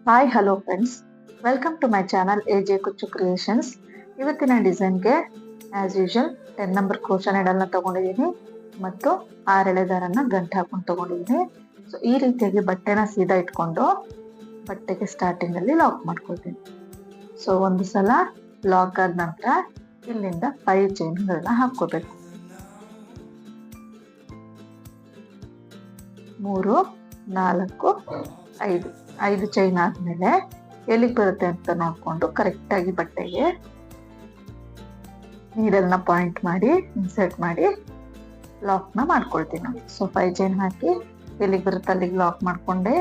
Hi hello friends, welcome to my channel AJ Kuchchu creations. ಇವತ್ತಿನ ಡಿಸೈನ್ಗೆ as usual 10 number crochet ನೀಡಲ್ನ ತಗೊಂಡಿದ್ದೀನಿ ಮತ್ತು 6 ಎಳೆ ದಾರನ ಗಂಟು ಹಾಕೊಂಡು ತಗೊಂಡಿದ್ದೀನಿ. ಸೊ ಈ ರೀತಿಯಾಗಿ ಬಟ್ಟೆನ ಸೀದಾ ಇಟ್ಕೊಂಡು ಬಟ್ಟೆಗೆ ಸ್ಟಾರ್ಟಿಂಗ್ ಅಲ್ಲಿ ಲಾಕ್ ಮಾಡ್ಕೊಳ್ತೀನಿ. ಸೊ ಒಂದು ಸಲ ಲಾಕ್ ಆದ ನಂತರ ಇಲ್ಲಿಂದ 5 ಚೈನ್ಗಳನ್ನ ಹಾಕೋಬೇಕು. 3 4 5 ಚೈನ್ ಆದ್ಮೇಲೆ ಎಲ್ಲಿಗೆ ಬರುತ್ತೆ ಅಂತ ನೋಡ್ಕೊಂಡು ಕರೆಕ್ಟ್ ಆಗಿ ಬಟ್ಟೆಗೆ ನೀಡಲ್ನ ಪಾಯಿಂಟ್ ಮಾಡಿ ಇನ್ಸರ್ಟ್ ಮಾಡಿ ಲಾಕ್ ನ ಮಾಡ್ಕೊಳ್ತೀನಿ. ಸೊ 5 ಚೈನ್ ಹಾಕಿ ಎಲ್ಲಿಗೆ ಬರುತ್ತೆ ಅಲ್ಲಿಗೆ ಲಾಕ್ ಮಾಡ್ಕೊಂಡೆ.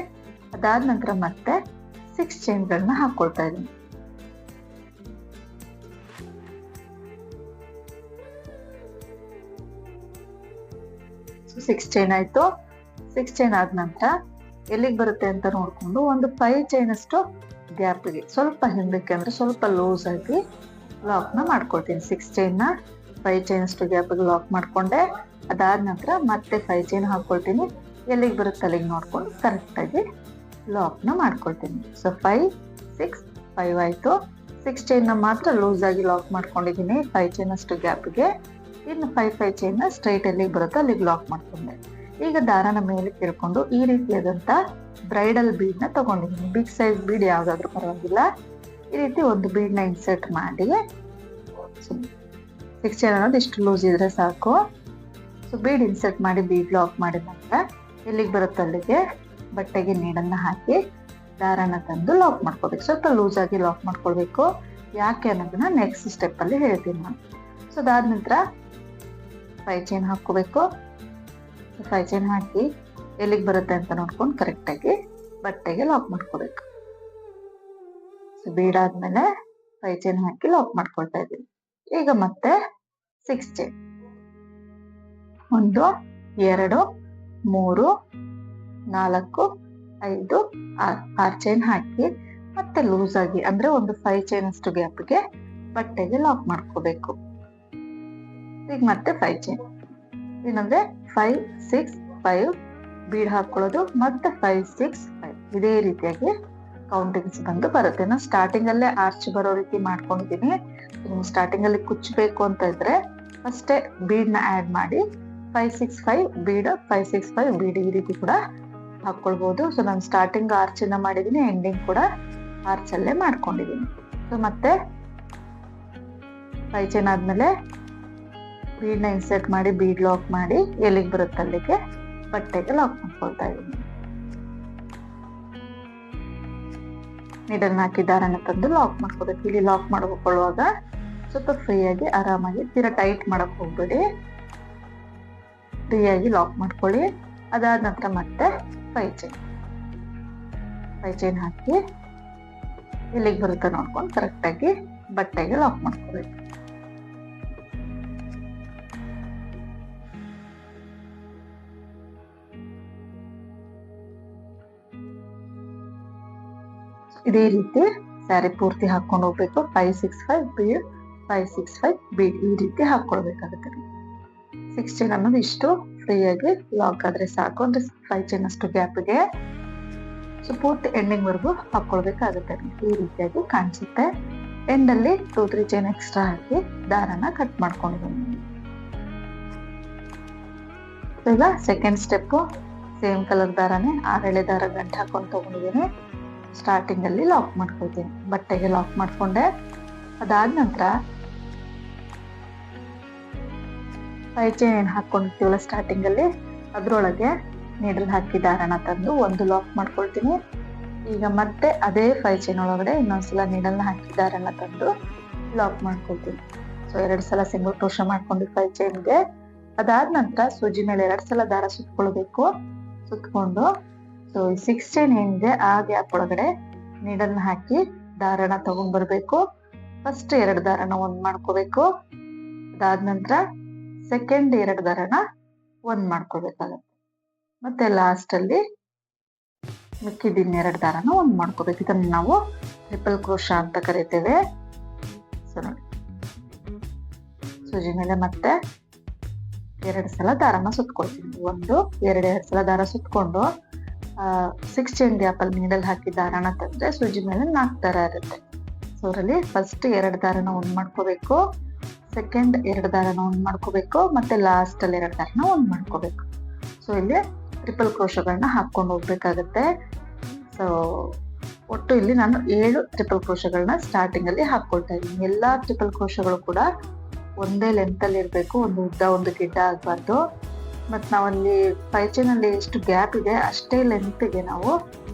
ಅದಾದ ನಂತರ ಮತ್ತೆ 6 ಚೈನ್ಗಳನ್ನ ಹಾಕೊಳ್ತಾ ಇದ್ದೀನಿ. ಸೊ 6 ಚೈನ್ ಆಯ್ತು. 6 ಚೈನ್ ಆದ ನಂತರ ಎಲ್ಲಿಗೆ ಬರುತ್ತೆ ಅಂತ ನೋಡ್ಕೊಂಡು ಒಂದು 5 ಚೈನ್ ಅಷ್ಟು ಗ್ಯಾಪ್ಗೆ ಸ್ವಲ್ಪ ಹಿಂದಕ್ಕೆ ಅಂದ್ರೆ ಸ್ವಲ್ಪ ಲೂಸ್ ಆಗಿ ಲಾಕ್ ನ ಮಾಡ್ಕೊಳ್ತೀನಿ. 6 ಚೈನ್ ನ 5 ಚೈನ್ ಅಷ್ಟು ಗ್ಯಾಪ್ಗೆ ಲಾಕ್ ಮಾಡ್ಕೊಂಡೆ. ಅದಾದ ನಂತರ ಮತ್ತೆ 5 ಚೈನ್ ಹಾಕೊಳ್ತೀನಿ. ಎಲ್ಲಿಗೆ ಬರುತ್ತೆ ಅಲ್ಲಿಗೆ ನೋಡ್ಕೊಂಡು ಕರೆಕ್ಟ್ ಆಗಿ ಲಾಕ್ ನ ಮಾಡ್ಕೊಳ್ತೀನಿ. ಸೊ 5 6 5 ಆಯ್ತು. 6 ಚೈನ್ ನ ಮಾತ್ರ ಲೂಸ್ ಆಗಿ ಲಾಕ್ ಮಾಡ್ಕೊಂಡಿದ್ದೀನಿ 5 ಚೈನ್ ಅಷ್ಟು ಗ್ಯಾಪ್ಗೆ. ಇನ್ನು 5 ಚೈನ್ ನ ಸ್ಟ್ರೈಟ್ ಎಲ್ಲಿಗೆ ಬರುತ್ತೆ ಅಲ್ಲಿಗೆ ಲಾಕ್ ಮಾಡ್ಕೊಂಡೆ. ಈಗ ದಾರನ ಮೇಲೆ ಕೇಳ್ಕೊಂಡು ಈ ರೀತಿಯಾದಂತ ಬ್ರೈಡಲ್ ಬೀಡ್ ನ ತಗೊಂಡಿದ್ದೀನಿ. ಬಿಗ್ ಸೈಜ್ ಬೀಡ್ ಯಾವ್ದಾದ್ರು ಪರವಾಗಿಲ್ಲ. ಈ ರೀತಿ ಒಂದು ಬೀಡ್ ನ ಇನ್ಸರ್ಟ್ ಮಾಡಿ 6 ಚೈನ್ ಅನ್ನೋದು ಇಷ್ಟು ಲೂಸ್ ಇದ್ರೆ ಸಾಕು. ಸೊ ಬೀಡ್ ಇನ್ಸರ್ಟ್ ಮಾಡಿ ಬೀಡ್ ಲಾಕ್ ಮಾಡಿದ ನಂತರ ಎಲ್ಲಿಗೆ ಬರುತ್ತೆ ಅಲ್ಲಿಗೆ ಬಟ್ಟೆಗೆ ನೀಡನ್ನ ಹಾಕಿ ದಾರನ ತಂದು ಲಾಕ್ ಮಾಡ್ಕೋಬೇಕು. ಸ್ವಲ್ಪ ಲೂಸ್ ಆಗಿ ಲಾಕ್ ಮಾಡ್ಕೊಳ್ಬೇಕು. ಯಾಕೆ ಅನ್ನೋದನ್ನ ನೆಕ್ಸ್ಟ್ ಸ್ಟೆಪ್ ಅಲ್ಲಿ ಹೇಳ್ತೀನಿ ನಾನು. ಸೊ ಅದಾದ ನಂತರ 5 ಚೈನ್ ಹಾಕೋಬೇಕು. 5 ಚೈನ್ ಹಾಕಿ ಎಲ್ಲಿಗೆ ಬರುತ್ತೆ ಅಂತ ನೋಡ್ಕೊಂಡು ಕರೆಕ್ಟ್ ಆಗಿ ಬಟ್ಟೆಗೆ ಲಾಕ್ ಮಾಡ್ಕೋಬೇಕು. ಸೊ ಬೀಡ್ ಆದ್ಮೇಲೆ 5 ಚೈನ್ ಹಾಕಿ ಲಾಕ್ ಮಾಡ್ಕೊಳ್ತಾ ಇದ್ದೀನಿ. ಈಗ ಮತ್ತೆ 6 ಚೈನ್ 1 2 3 4 5 6 ಚೈನ್ ಹಾಕಿ ಮತ್ತೆ ಲೂಸ್ ಆಗಿ ಅಂದ್ರೆ ಒಂದು 5 ಚೈನ್ ಅಷ್ಟು ಗ್ಯಾಪ್ಗೆ ಬಟ್ಟೆಗೆ ಲಾಕ್ ಮಾಡ್ಕೋಬೇಕು. ಈಗ ಮತ್ತೆ 5 ಚೈನ್ ಏನಂದ್ರೆ 5 6 5 ಬೀಡ್ ಹಾಕೊಳ್ಳೋದು ಮತ್ತೆ 5 6 5 ಇದೇ ರೀತಿಯಾಗಿ ಕೌಂಟಿಂಗ್ಸ್ ಬಂದು ಬರುತ್ತೆ. ನಾನು ಸ್ಟಾರ್ಟಿಂಗ್ ಅಲ್ಲೇ ಆರ್ಚ್ ಬರೋ ರೀತಿ ಮಾಡ್ಕೊಂಡಿದ್ದೀನಿ. ಸ್ಟಾರ್ಟಿಂಗ್ ಅಲ್ಲಿ ಕುಚ್ಚಬೇಕು ಅಂತ ಇದ್ರೆ ಫಸ್ಟೇ ಬೀಡ್ ನ ಆಡ್ ಮಾಡಿ 5 6 5 ಬೀಡ್ 5 6 5 ಬೀಡ್ ಈ ರೀತಿ ಕೂಡ ಹಾಕೊಳ್ಬಹುದು. ಸೊ ನಾನು ಸ್ಟಾರ್ಟಿಂಗ್ ಆರ್ಚ್ ನ ಮಾಡಿದೀನಿ, ಎಂಡಿಂಗ್ ಕೂಡ ಆರ್ಚ್ ಅಲ್ಲೇ ಮಾಡ್ಕೊಂಡಿದ್ದೀನಿ. ಸೊ ಮತ್ತೆ 5 ಚೈನ್ ಆದ್ಮೇಲೆ ಬೀಡ್ ನ ಇನ್ಸರ್ಟ್ ಮಾಡಿ ಬೀಡ್ ಲಾಕ್ ಮಾಡಿ ಎಲ್ಲಿಗೆ ಬರುತ್ತೆ ಅಲ್ಲಿಗೆ ಬಟ್ಟೆಗೆ ಲಾಕ್ ಮಾಡ್ಕೊಳ್ತಾ ಇದ್ದೀನಿ. ನೀಡಲ್ನ ಹಾಕಿ ದಾರನ ತಂದು ಲಾಕ್ ಮಾಡ್ಕೋಬೇಕು. ಇಲ್ಲಿ ಲಾಕ್ ಮಾಡ್ಕೊಳ್ಳುವಾಗ ಸ್ವಲ್ಪ ಫ್ರೀ ಆಗಿ ಆರಾಮಾಗಿ ತೀರಾ ಟೈಟ್ ಮಾಡಕ್ ಹೋಗ್ಬೇಡಿ, ಫ್ರೀ ಆಗಿ ಲಾಕ್ ಮಾಡ್ಕೊಳ್ಳಿ. ಅದಾದ ನಂತರ ಮತ್ತೆ 5 ಚೈನ್ ಹಾಕಿ ಎಲ್ಲಿಗೆ ಬರುತ್ತೆ ನೋಡ್ಕೊಂಡು ಕರೆಕ್ಟ್ ಆಗಿ ಬಟ್ಟೆಗೆ ಲಾಕ್ ಮಾಡ್ಕೋಬೇಕು. ಇದೇ ರೀತಿ ಸ್ಯಾರಿ ಪೂರ್ತಿ ಹಾಕೊಂಡು ಹೋಗ್ಬೇಕು. 5 6 5 ಬೀಡ್ 5 6 5 ಬೀಡ್ ಈ ರೀತಿ ಹಾಕೊಳ್ಬೇಕಾಗುತ್ತೆ. 6 ಚೈನ್ ಅನ್ನೋದು ಇಷ್ಟು ಫ್ರೀ ಆಗಿ ಲಾಕ್ ಆದ್ರೆ ಸಾಕು, ಅಂದ್ರೆ 5 ಚೈನ್ ಅಷ್ಟು ಗ್ಯಾಪ್ಗೆ. ಸೊ ಪೂರ್ತಿ ಎಂಡಿಂಗ್ ವರ್ಗು ಹಾಕೊಳ್ಬೇಕಾಗುತ್ತೆ. ಈ ರೀತಿಯಾಗಿ ಕಾಣಿಸುತ್ತೆ. ಎಂಡ್ ಅಲ್ಲಿ 2 3 ಚೈನ್ ಎಕ್ಸ್ಟ್ರಾ ಹಾಕಿ ದಾರನ ಕಟ್ ಮಾಡ್ಕೊಂಡಿದ್ದೀನಿ. ಈಗ ಸೆಕೆಂಡ್ ಸ್ಟೆಪ್ ಸೇಮ್ ಕಲರ್ ದಾರನೇ 6 ಎಳೆ ದಾರ ಗಂಟು ಹಾಕೊಂಡು ತಗೊಂಡಿದ್ದೀನಿ. ಸ್ಟಾರ್ಟಿಂಗ್ ಅಲ್ಲಿ ಲಾಕ್ ಮಾಡ್ಕೊಳ್ತೀನಿ, ಬಟ್ಟೆಗೆ ಲಾಕ್ ಮಾಡ್ಕೊಂಡೆ. ಅದಾದ ನಂತರ 5 ಚೈನ್ ಹಾಕೊಂಡಿರ್ತೀವಲ್ಲ ಸ್ಟಾರ್ಟಿಂಗ್ ಅಲ್ಲಿ, ಅದ್ರೊಳಗೆ ನೀಡಲ್ ಹಾಕಿ ದಾರನ ತಂದು ಒಂದು ಲಾಕ್ ಮಾಡ್ಕೊಳ್ತೀನಿ. ಈಗ ಮತ್ತೆ ಅದೇ 5 ಚೈನ್ ಒಳಗಡೆ ಇನ್ನೊಂದ್ಸಲ ನೀಡಲ್ನ ಹಾಕಿ ದಾರನ ತಂದು ಲಾಕ್ ಮಾಡ್ಕೊಳ್ತೀನಿ. ಸೊ 2 ಸಲ ಸಿಂಗಲ್ ಕ್ರೋಶಾ ಮಾಡ್ಕೊಂಡು 5 ಚೈನ್ಗೆ. ಅದಾದ ನಂತರ ಸೂಜಿ ಮೇಲೆ 2 ಸಲ ದಾರ ಸುತ್ಕೊಳ್ಬೇಕು. ಸುತ್ಕೊಂಡು ಸೊ 6 ಚೈನ್ ಏನಿದೆ ಆ ಗ್ಯಾಪ್ ಒಳಗಡೆ ನೀಡಲ್ನ ಹಾಕಿ ದಾರನ ತಗೊಂಡ್ ಬರ್ಬೇಕು. ಫಸ್ಟ್ 2 ದಾರನ ಒಂದ್ ಮಾಡ್ಕೋಬೇಕು. ಅದಾದ ನಂತರ ಸೆಕೆಂಡ್ 2 ದಾರನ ಒಂದ್ ಮಾಡ್ಕೋಬೇಕಾಗತ್ತೆ. ಮತ್ತೆ ಲಾಸ್ಟ್ ಅಲ್ಲಿ ಮಿಕ್ಕಿದಿನ್ 2 ದಾರನ ಒಂದ್ ಮಾಡ್ಕೋಬೇಕು. ಇದನ್ನ ನಾವು ಟ್ರಿಪಲ್ ಕ್ರೋಶಾ ಅಂತ ಕರಿತೇವೆ. ಸೊ ನೋಡಿ, ಸೂಜಿ ಮೇಲೆ ಮತ್ತೆ 2 ಸಲ ದಾರನ ಸುತ್ಕೊಳ್ತೀನಿ. 1 2 2 ಸಲ ದಾರ ಸುತ್ಕೊಂಡು 6 ಚೈನ್ ಗ್ಯಾಪ್ ಅಲ್ಲಿ ನೀಡಲ್ ಹಾಕಿ ದಾರನ ತಂದ್ರೆ ಸೂಜಿ ಮೇಲೆ 4 ದಾರ ಇರುತ್ತೆ. ಸೊ ಅದರಲ್ಲಿ ಫಸ್ಟ್ 2 ದಾರನ ಒಂದ್ ಮಾಡ್ಕೋಬೇಕು, ಸೆಕೆಂಡ್ 2 ದಾರನ ಒಂದ್ ಮಾಡ್ಕೋಬೇಕು, ಮತ್ತೆ ಲಾಸ್ಟ್ ಅಲ್ಲಿ 2 ದಾರನ ಒಂದ್ ಮಾಡ್ಕೋಬೇಕು. ಸೊ ಇಲ್ಲಿ ಟ್ರಿಪಲ್ ಕ್ರೋಶಗಳನ್ನ ಹಾಕೊಂಡು ಹೋಗ್ಬೇಕಾಗತ್ತೆ. ಸೊ ಒಟ್ಟು ಇಲ್ಲಿ ನಾನು 7 ಟ್ರಿಪಲ್ ಕ್ರೋಶಗಳನ್ನ ಸ್ಟಾರ್ಟಿಂಗ್ ಅಲ್ಲಿ ಹಾಕೊಳ್ತಾ ಇದ್ದೀನಿ. ಎಲ್ಲಾ ಟ್ರಿಪಲ್ ಕ್ರೋಶಗಳು ಕೂಡ ಒಂದೇ ಲೆಂತ್ ಅಲ್ಲಿ ಇರ್ಬೇಕು, ಒಂದು ಉದ್ದ ಒಂದು ಗಿಡ್ಡ ಆಗ್ಬಾರ್ದು. ಮತ್ ನಾವಲ್ಲಿ ಪೈಚೆನಲ್ಲಿ ಎಷ್ಟು ಗ್ಯಾಪ್ ಇದೆ ಅಷ್ಟೇ ಲೆಂತ್ಗೆ ನಾವು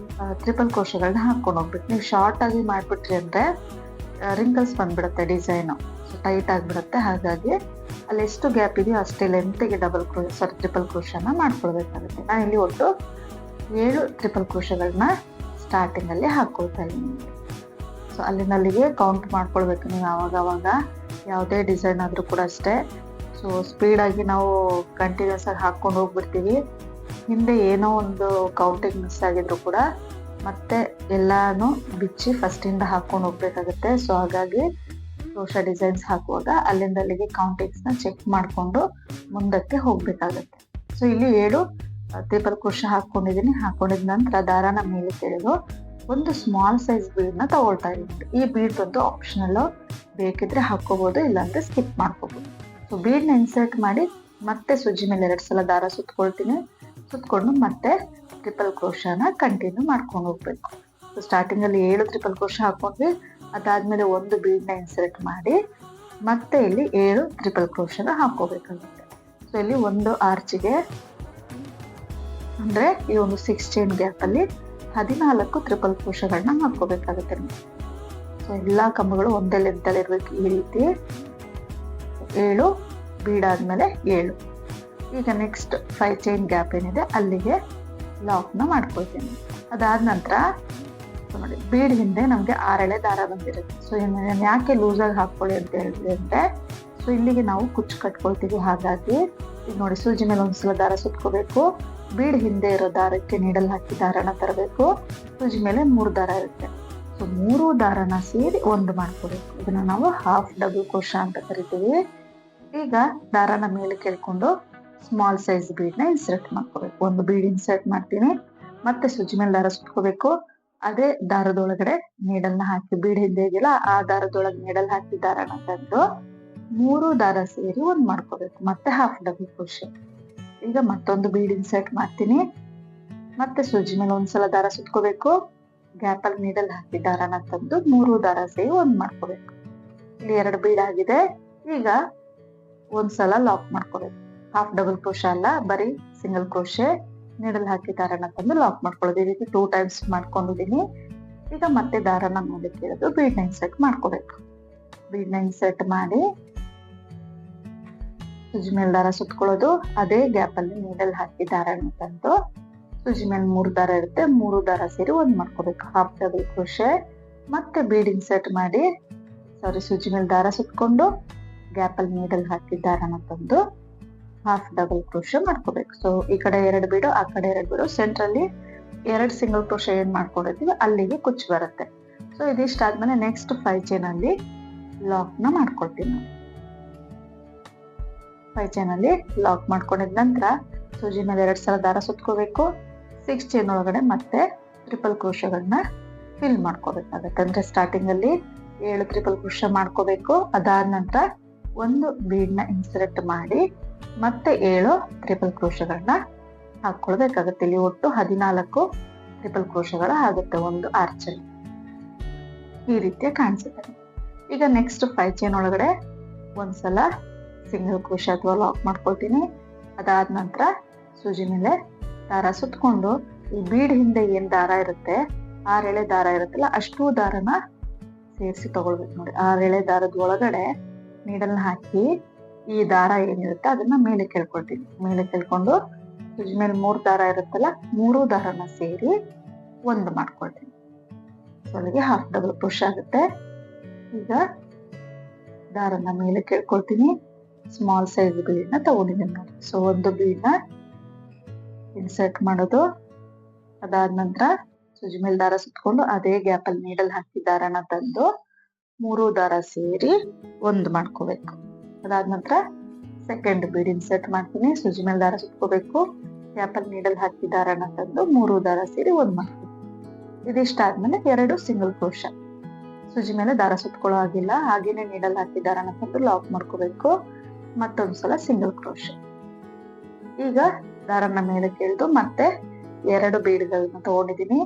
ಟ್ರಿಪಲ್ ಕ್ರೋಶಗಳನ್ನ ಹಾಕೊಂಡು ಹೋಗ್ಬೇಕು. ನೀವು ಶಾರ್ಟ್ ಆಗಿ ಮಾಡ್ಬಿಟ್ರಿ ಅಂದ್ರೆ ರಿಂಕಲ್ಸ್ ಬಂದ್ಬಿಡುತ್ತೆ, ಡಿಸೈನ್ ಟೈಟ್ ಆಗ್ಬಿಡುತ್ತೆ. ಹಾಗಾಗಿ ಅಲ್ಲಿ ಎಷ್ಟು ಗ್ಯಾಪ್ ಇದೆಯೋ ಅಷ್ಟೇ ಲೆಂತ್ಗೆ ಟ್ರಿಪಲ್ ಕ್ರೋಶನ ಮಾಡ್ಕೊಳ್ಬೇಕಾಗುತ್ತೆ. ನಾನು ಇಲ್ಲಿ ಒಟ್ಟು 7 ಟ್ರಿಪಲ್ ಕ್ರೋಶಗಳನ್ನ ಸ್ಟಾರ್ಟಿಂಗ್ ಅಲ್ಲಿ ಹಾಕೊಳ್ತಾ ಇದ್ದೀನಿ. ಸೊ ಅಲ್ಲಿಗೆ ಕೌಂಟ್ ಮಾಡ್ಕೊಳ್ಬೇಕು ನೀವು ಅವಾಗ ಯಾವುದೇ ಡಿಸೈನ್ ಆದ್ರೂ ಕೂಡ ಅಷ್ಟೇ. ಸೊ ಸ್ಪೀಡ್ ಆಗಿ ನಾವು ಕಂಟಿನ್ಯೂಸ್ ಆಗಿ ಹಾಕೊಂಡು ಹೋಗ್ಬಿಡ್ತೀವಿ, ಹಿಂದೆ ಏನೋ ಒಂದು ಕೌಂಟಿಂಗ್ ಮಿಸ್ ಆಗಿದ್ರು ಕೂಡ ಮತ್ತೆ ಎಲ್ಲಾನು ಬಿಚ್ಚಿ ಫಸ್ಟ್ ಇಂದ ಹಾಕೊಂಡು ಹೋಗ್ಬೇಕಾಗುತ್ತೆ. ಸೊ ಹಾಗಾಗಿ ಕ್ರೋಶ ಡಿಸೈನ್ಸ್ ಹಾಕುವಾಗ ಅಲ್ಲಿಗೆ ಕೌಂಟಿಂಗ್ಸ್ ನ ಚೆಕ್ ಮಾಡ್ಕೊಂಡು ಮುಂದಕ್ಕೆ ಹೋಗ್ಬೇಕಾಗತ್ತೆ. ಸೊ ಇಲ್ಲಿ 7 ಟ್ರಿಪಲ್ ಕ್ರೋಶ ಹಾಕೊಂಡಿದ್ದೀನಿ. ಹಾಕೊಂಡಿದ ನಂತರ ದಾರನ ಮೇಲೆ ತೆಗೆದು ಒಂದು ಸ್ಮಾಲ್ ಸೈಜ್ ಬೀಡ್ ನ ತಗೊಳ್ತಾ ಇದ್ದೀನಿ. ಈ ಬೀಡ್ ಒಂದು ಆಪ್ಷನಲ್, ಬೇಕಿದ್ರೆ ಹಾಕೋಬಹುದು, ಇಲ್ಲಾಂದ್ರೆ ಸ್ಕಿಪ್ ಮಾಡ್ಕೋಬಹುದು. ಸೊ ಬೀಡ್ ನ ಇನ್ಸರ್ಟ್ ಮಾಡಿ ಮತ್ತೆ ಸುಜ್ಜಿ ಮೇಲೆ 2 ಸಲ ದಾರ ಸುತ್ಕೊಳ್ತೀನಿ. ಸುತ್ಕೊಂಡು ಮತ್ತೆ ಟ್ರಿಪಲ್ ಕ್ರೋಶನ ಕಂಟಿನ್ಯೂ ಮಾಡ್ಕೊಂಡು ಹೋಗ್ಬೇಕು. ಸೊ ಸ್ಟಾರ್ಟಿಂಗ್ ಅಲ್ಲಿ 7 ಟ್ರಿಪಲ್ ಕ್ರೋಶ ಹಾಕೊಂಡ್ವಿ, ಅದಾದ್ಮೇಲೆ ಒಂದು ಬೀಡ್ ನ ಇನ್ಸರ್ಟ್ ಮಾಡಿ ಮತ್ತೆ ಇಲ್ಲಿ 7 ಟ್ರಿಪಲ್ ಕ್ರೋಶನ ಹಾಕೋಬೇಕಾಗುತ್ತೆ. ಸೊ ಇಲ್ಲಿ ಒಂದು ಆರ್ಚಿಗೆ ಅಂದ್ರೆ ಈ ಒಂದು 6 ಚೈನ್ ಗ್ಯಾಪ್ ಅಲ್ಲಿ 14 ಟ್ರಿಪಲ್ ಕ್ರೋಶಗಳನ್ನ ಹಾಕೋಬೇಕಾಗುತ್ತೆ. ಸೊ ಎಲ್ಲಾ ಕಂಬಗಳು ಒಂದೇ ಲೆಂತ್ ಅಲ್ಲಿ ಇರ್ಬೇಕು. ಈ ರೀತಿ 7 ಬೀಡ್ ಆದ್ಮೇಲೆ 7. ಈಗ ನೆಕ್ಸ್ಟ್ 5 ಚೈನ್ ಗ್ಯಾಪ್ ಏನಿದೆ ಅಲ್ಲಿಗೆ ಲಾಕ್ ನ ಮಾಡ್ಕೊಳ್ತೀನಿ. ಅದಾದ ನಂತರ ನೋಡಿ ಬೀಡ್ ಹಿಂದೆ ನಮ್ಗೆ 6 ಎಳೆ ದಾರ ಬಂದಿರುತ್ತೆ. ಸೊ ಯಾಕೆ ಲೂಸ್ ಆಗಿ ಹಾಕೊಳ್ಳಿ ಅಂತ ಹೇಳಿದ್ರೆ ಅಂದ್ರೆ ಸೊ ಇಲ್ಲಿಗೆ ನಾವು ಕುಚ್ಚು ಕಟ್ಕೊಳ್ತೀವಿ. ಹಾಗಾಗಿ ಈಗ ನೋಡಿ ಸೂಜಿ ಮೇಲೆ ಒಂದ್ಸಲ ದಾರ ಸುತ್ಕೋಬೇಕು, ಬೀಡ್ ಹಿಂದೆ ಇರೋ ದಾರಕ್ಕೆ ನೀಡಲ್ ಹಾಕಿ ದಾರನ ತರಬೇಕು. ಸೂಜಿ ಮೇಲೆ 3 ದಾರ ಇರುತ್ತೆ. ಸೊ 3 ದಾರನ ಸೇರಿ ಒಂದು ಮಾಡ್ಕೋಬೇಕು. ಇದನ್ನ ನಾವು ಹಾಫ್ ಡಬಲ್ ಕ್ರೋಶ ಅಂತ ಕರಿತೀವಿ. ಈಗ ದಾರನ ಮೇಲೆ ಕೇಳ್ಕೊಂಡು ಸ್ಮಾಲ್ ಸೈಜ್ ಬೀಡ್ ನ ಇನ್ಸರ್ಟ್ ಮಾಡ್ಕೋಬೇಕು. ಒಂದು ಬೀಡ್ ಇನ್ಸರ್ಟ್ ಮಾಡ್ತೀನಿ, ಮತ್ತೆ ಸೂಜಿ ಮೇಲೆ ದಾರ ಸುತ್ಕೋಬೇಕು. ಅದೇ ದಾರದೊಳಗಡೆ ನೀಡಲ್ನ ಹಾಕಿ, ಬೀಡ್ ಹಿಂದೆ ಇದೆಯಲ್ಲ ಆ ದಾರದೊಳಗೆ ನೀಡಲ್ ಹಾಕಿ ದಾರನ ತಂದು 3 ದಾರ ಸೇರಿ ಒಂದ್ ಮಾಡ್ಕೋಬೇಕು. ಮತ್ತೆ ಹಾಫ್ ಡಬಲ್ ಕ್ರೋಶ. ಈಗ ಮತ್ತೊಂದು ಬೀಡ್ ಇನ್ಸರ್ಟ್ ಮಾಡ್ತೀನಿ, ಮತ್ತೆ ಸೂಜಿ ಮೇಲೆ ಒಂದ್ಸಲ ದಾರ ಸುತ್ಕೋಬೇಕು. ಗ್ಯಾಪ್ ಅಲ್ಲಿ ನೀಡಲ್ ಹಾಕಿ ದಾರನ ತಂದು 3 ದಾರ ಸೇರಿ ಒಂದ್ ಮಾಡ್ಕೋಬೇಕು. ಇಲ್ಲಿ 2 ಬೀಡ್ ಆಗಿದೆ. ಈಗ ಒಂದ್ಸಲ ಲಾಕ್ ಮಾಡ್ಕೋಬೇಕು. ಹಾಫ್ ಡಬಲ್ ಕ್ರೋಶ ಅಲ್ಲ, ಬರೀ ಸಿಂಗಲ್ ಕ್ರೋಶೆ. ನೀಡಲ್ ಹಾಕಿ ದಾರನ ತಂದು ಲಾಕ್ ಮಾಡ್ಕೊಳ್ಳೋದು. ಈ ರೀತಿ 2 ಟೈಮ್ಸ್ ಮಾಡ್ಕೊಂಡಿದೀನಿ. ಈಗ ಮತ್ತೆ ದಾರನ ಮೇಲೆ ಕೇಳೋದು, ಬೀಡ್ ನ ಇನ್ಸರ್ಟ್ ಮಾಡ್ಕೋಬೇಕು. ಬೀಡ್ ನ ಇನ್ಸರ್ಟ್ ಮಾಡಿ ಸೂಜಿ ಮೇಲೆ ದಾರ ಸುತ್ಕೊಳ್ಳೋದು. ಅದೇ ಗ್ಯಾಪ್ ಅಲ್ಲಿ ನೀಡಲ್ ಹಾಕಿ ದಾರನ ತಂದು ಸೂಜಿ ಮೇಲೆ 3 ದಾರ ಇರುತ್ತೆ, 3 ದಾರ ಸೇರಿ ಒಂದ್ ಮಾಡ್ಕೋಬೇಕು. Half double crochet. ಮತ್ತೆ ಬೀಡ್ ಇನ್ಸರ್ಟ್ ಮಾಡಿ ಸೂಜಿ ಮೇಲೆ ದಾರ ಸುತ್ಕೊಂಡು ಗ್ಯಾಪ್ ಅಲ್ಲಿ ನೀಡಲ್ ಹಾಕಿ ದಾರನ ತಂದು ಹಾಫ್ ಡಬಲ್ ಕ್ರೋಶೆ ಮಾಡ್ಕೋಬೇಕು. ಸೊ ಈ ಕಡೆ 2 ಬೀಡು, ಆ ಕಡೆ 2 ಬೀಡು, ಸೆಂಟ್ರಲ್ಲಿ 2 ಸಿಂಗಲ್ ಕ್ರೋಶೆ ಏನ್ ಮಾಡ್ಕೊಂಡಿರ್ತೀವಿ ಅಲ್ಲಿಗೆ ಕುಚ್ಚು ಬರುತ್ತೆ. ಸೊ ಇದಿಷ್ಟ ಆದ್ಮೇಲೆ ನೆಕ್ಸ್ಟ್ 5 ಚೈನ್ ಅಲ್ಲಿ ಲಾಕ್ ನ ಮಾಡ್ಕೊಳ್ತೀನಿ. 5 ಚೈನ್ ಅಲ್ಲಿ ಲಾಕ್ ಮಾಡ್ಕೊಂಡಿದ ನಂತರ ಸೂಜಿ ಮೇಲೆ 2 ಸಲ ದಾರ ಸುತ್ಕೋಬೇಕು. 6 ಚೈನ್ ಒಳಗಡೆ ಮತ್ತೆ ಟ್ರಿಪಲ್ ಕ್ರೋಶಗಳನ್ನ ಫಿಲ್ ಮಾಡ್ಕೋಬೇಕಾಗತ್ತೆ. ಅಂದ್ರೆ ಸ್ಟಾರ್ಟಿಂಗ್ ಅಲ್ಲಿ 7 ಟ್ರಿಪಲ್ ಕ್ರೋಶ ಮಾಡ್ಕೋಬೇಕು. ಅದಾದ ನಂತರ ಒಂದು ಬೀಡ್ ನ ಇನ್ಸರ್ಟ್ ಮಾಡಿ ಮತ್ತೆ 7 ಟ್ರಿಪಲ್ ಕ್ರೋಶಗಳನ್ನ ಹಾಕೊಳ್ಬೇಕಾಗತ್ತೆ. ಇಲ್ಲಿ ಒಟ್ಟು 14 ಟ್ರಿಪಲ್ ಕ್ರೋಶಗಳ ಆಗುತ್ತೆ ಒಂದು ಆರ್ಚ್ ಅಲ್ಲಿ. ಈ ರೀತಿಯ ಕಾಣಿಸುತ್ತೆ. ಈಗ ನೆಕ್ಸ್ಟ್ 5 ಚೈನ್ ಒಳಗಡೆ ಒಂದ್ಸಲ ಸಿಂಗಲ್ ಕ್ರೋಶ ಅಥವಾ ಲಾಕ್ ಮಾಡ್ಕೊಳ್ತೀನಿ. ಅದಾದ ನಂತರ ಸೂಜಿ ಮೇಲೆ ದಾರ ಸುತ್ಕೊಂಡು ಈ ಬೀಡ್ ಹಿಂದೆ ಏನ್ ದಾರ ಇರುತ್ತೆ, 6 ಎಳೆ ದಾರ ಇರುತ್ತಲ್ಲ ಅಷ್ಟು ದಾರನ ಸೇರಿಸಿ ತಗೊಳ್ಬೇಕು. ನೋಡಿ 6 ಎಳೆ ದಾರದ ಒಳಗಡೆ ನೀಡಲ್ನ ಹಾಕಿ ಈ ದಾರ ಏನಿರುತ್ತೆ ಅದನ್ನ ಮೇಲೆ ಕೇಳ್ಕೊಳ್ತೀನಿ. ಮೇಲೆ ಕೇಳ್ಕೊಂಡು ಸೂಜಿ ಮೇಲೆ 3 ದಾರ ಇರುತ್ತಲ್ಲ 3 ದಾರನ ಸೇರಿ ಒಂದು ಮಾಡ್ಕೊಳ್ತೀನಿ. ಸೊ ಅಲ್ಲಿಗೆ ಹಾಫ್ ಡಬಲ್ ಕ್ರೋಶ ಆಗುತ್ತೆ. ಈಗ ದಾರನ ಮೇಲೆ ಕೇಳ್ಕೊಳ್ತೀನಿ. ಸ್ಮಾಲ್ ಸೈಜ್ ಬೀಡ್ ನ ತಗೊಂಡಿದ್ದೀನಿ ನೋಡಿ. ಸೊ ಒಂದು ಬೀಡ್ ನ ಇನ್ಸರ್ಟ್ ಮಾಡೋದು. ಅದಾದ ನಂತರ ಸೂಜಿ ಮೇಲೆ ದಾರ ಸುತ್ಕೊಂಡು ಅದೇ ಗ್ಯಾಪ್ ಅಲ್ಲಿ ನೀಡಲ್ ಹಾಕಿ ದಾರನ ತಂದು 3 ದಾರ ಸೇರಿ ಒಂದು ಮಾಡ್ಕೋಬೇಕು. ಅದಾದ ನಂತರ ಸೆಕೆಂಡ್ ಬೀಡ್ ಇನ್ಸರ್ಟ್ ಮಾಡ್ತೀನಿ. ಸೂಜಿ ಮೇಲೆ ದಾರ ಸುತ್ಕೋಬೇಕು. ಗ್ಯಾಪಲ್ಲಿ ನೀಡಲ್ ಹಾಕಿ ದಾರನ ತಂದು 3 ದಾರ ಸೇರಿ 1 ಮಾಡ್ತೀವಿ. ಇದಿಷ್ಟಾದ್ಮೇಲೆ 2 ಸಿಂಗಲ್ ಕ್ರೋಶ. ಸೂಜಿ ಮೇಲೆ ದಾರ ಸುತ್ಕೊಳ್ಳೋ ಆಗಿಲ್ಲ, ಹಾಗೇನೆ ನೀಡಲ್ ಹಾಕಿ ದಾರನ ತಂದು ಲಾಕ್ ಮಾಡ್ಕೋಬೇಕು. ಮತ್ತೊಂದ್ಸಲ ಸಿಂಗಲ್ ಕ್ರೋಶ. ಈಗ ದಾರನ ಮೇಲೆ ಕೆಳೆದು ಮತ್ತೆ 2 ಬೀಡ್ಗಳನ್ನ ತಗೊಂಡಿದೀನಿ.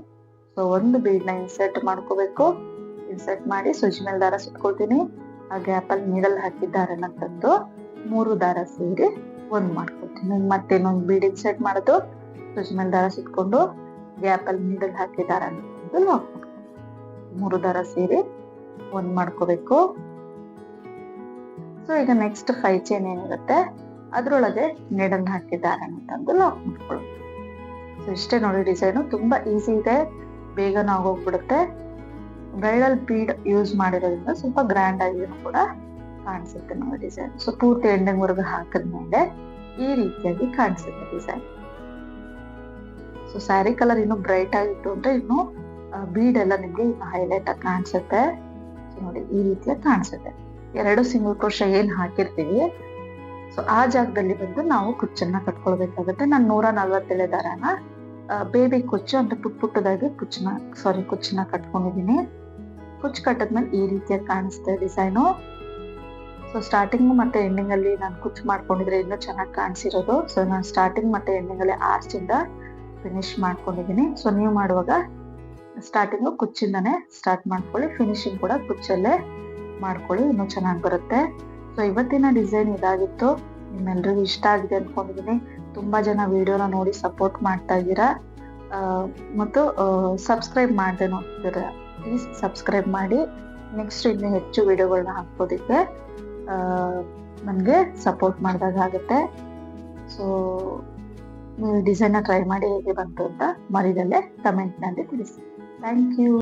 ಸೊ 1 ಬೀಡ್ನ ಇನ್ಸರ್ಟ್ ಮಾಡ್ಕೋಬೇಕು. ಇನ್ಸರ್ಟ್ ಮಾಡಿ ಸೂಜಿ ಮೇಲೆ ದಾರ ಸುತ್ಕೊಳ್ತೀನಿ. ಆ ಗ್ಯಾಪಲ್ಲಿ ನೀಡಲ್ ಹಾಕಿ ದಾರನ ತಂದು 3 ದಾರ ಸೇರಿ 1 ಮಾಡ್ಕೊಳ್ತೀನಿ. ಮತ್ತೆ ಇನ್ನೊಂದು ಬೀಡ್ ಇನ್ಸರ್ಟ್ ಮಾಡೋದು, ಸೂಜಿ ಮೇಲೆ ದಾರ ಸುತ್ಕೊಂಡು ಗ್ಯಾಪಲ್ಲಿ ನೀಡಲ್ ಹಾಕಿ ದಾರನ ತಂದು ಲಾಕ್ ಮಾಡ್ಕೊಳ್ತೀನಿ. 3 ದಾರ ಸೇರಿ 1 ಮಾಡ್ಕೋಬೇಕು. ಸೊ ಈಗ ನೆಕ್ಸ್ಟ್ 5 ಚೈನ್ ಏನಿರುತ್ತೆ ಅದ್ರೊಳಗೆ ನೀಡಲ್ ಹಾಕಿ ದಾರನ ತಂದು ಲಾಕ್ ಮಾಡ್ಕೊಳ್ಳೋದು. ಸೊ ಇಷ್ಟೇ ನೋಡಿ ಡಿಸೈನು. ತುಂಬಾ ಈಸಿ ಇದೆ, ಬೇಗನ ಆಗೋಗ್ಬಿಡುತ್ತೆ. ಬ್ರೈಡಲ್ ಬೀಡ್ ಯೂಸ್ ಮಾಡಿರೋದ್ರಿಂದ ಸ್ವಲ್ಪ ಗ್ರ್ಯಾಂಡ್ ಆಗಿ ಕೂಡ ಕಾಣಿಸುತ್ತೆ ನೋಡಿ ಡಿಸೈನ್. ಸೊ ಪೂರ್ತಿ ಎಂಡಿಂಗ್ ವರ್ಗ ಹಾಕಿದ್ಮೇಲೆ ಈ ರೀತಿಯಾಗಿ ಕಾಣಿಸುತ್ತೆ ಡಿಸೈನ್. ಸೊ ಸ್ಯಾರಿ ಕಲರ್ ಇನ್ನು ಬ್ರೈಟ್ ಆಗಿತ್ತು ಅಂದ್ರೆ ಇನ್ನು ಬೀಡ್ ಎಲ್ಲ ನಿಮ್ಗೆ ಇನ್ನು ಹೈಲೈಟ್ ಆಗಿ ಕಾಣಿಸುತ್ತೆ. ನೋಡಿ ಈ ರೀತಿಯಾಗಿ ಕಾಣಿಸುತ್ತೆ. 2 ಸಿಂಗಲ್ ಕ್ರೋಶ ಏನ್ ಹಾಕಿರ್ತೀವಿ ಸೊ ಆ ಜಾಗದಲ್ಲಿ ಬಂದು ನಾವು ಕುಚ್ಚನ್ನ ಕಟ್ಕೊಳ್ಬೇಕಾಗುತ್ತೆ. ನಾನು 147 ದಾರನ ಬೇಬಿ ಕುಚ್ಚು ಅಂತ ಪುಟ್ಟದಾಗಿ ಕುಚ್ಚನ್ನ ಕಟ್ಕೊಂಡಿದೀನಿ. ಕುಚ್ಚು ಕಟ್ಟದ್ಮೇಲೆ ಈ ರೀತಿಯಾಗಿ ಕಾಣಿಸುತ್ತೆ ಡಿಸೈನು. ಸೊ ಸ್ಟಾರ್ಟಿಂಗ್ ಮತ್ತೆ ಎಂಡಿಂಗ್ ಅಲ್ಲಿ ನಾನು ಕುಚ್ಚು ಮಾಡ್ಕೊಂಡಿದ್ರೆ ಇನ್ನೂ ಚೆನ್ನಾಗಿ ಕಾಣಿಸಿರೋದು. ಸೊ ನಾನು ಸ್ಟಾರ್ಟಿಂಗ್ ಮತ್ತೆ ಎಂಡಿಂಗ್ ಅಲ್ಲಿ ಆರ್ಚ್ ಇಂದ ಫಿನಿಶ್ ಮಾಡ್ಕೊಂಡಿದೀನಿ. ಸೊ ನೀವು ಮಾಡುವಾಗ ಸ್ಟಾರ್ಟಿಂಗು ಕುಚ್ಚಿಂದಾನೆ ಸ್ಟಾರ್ಟ್ ಮಾಡ್ಕೊಳ್ಳಿ, ಫಿನಿಶಿಂಗ್ ಕೂಡ ಕುಚ್ಚಲ್ಲೇ ಮಾಡ್ಕೊಳ್ಳಿ, ಇನ್ನೂ ಚೆನ್ನಾಗಿ ಬರುತ್ತೆ. ಸೊ ಇವತ್ತಿನ ಡಿಸೈನ್ ಇದಾಗಿತ್ತು. ನಿಮ್ಮೆಲ್ರಿಗೂ ಇಷ್ಟ ಆಗಿದೆ ಅನ್ಕೊಂಡಿದೀನಿ. ತುಂಬಾ ಜನ ವಿಡಿಯೋನ ನೋಡಿ ಸಪೋರ್ಟ್ ಮಾಡ್ತಾ ಇದ್ದೀರಾ ಮತ್ತು ಸಬ್ಸ್ಕ್ರೈಬ್ ಮಾಡದೆ ನೋಡ್ತೀರಾ. ಪ್ಲೀಸ್ ಸಬ್ಸ್ಕ್ರೈಬ್ ಮಾಡಿ. ನೆಕ್ಸ್ಟ್ ಇನ್ನು ಹೆಚ್ಚು ವಿಡಿಯೋಗಳನ್ನ ಹಾಕೋದಿಕ್ಕೆ ನನಗೆ ಸಪೋರ್ಟ್ ಮಾಡಿದಾಗ ಆಗುತ್ತೆ. ಸೊ ನೀವು ಡಿಸೈನ್ನ ಟ್ರೈ ಮಾಡಿ ಹೇಗೆ ಬಂತು ಅಂತ ಮರಿದಲ್ಲೇ ಕಮೆಂಟ್ನಲ್ಲಿ ತಿಳಿಸಿ. Thank you.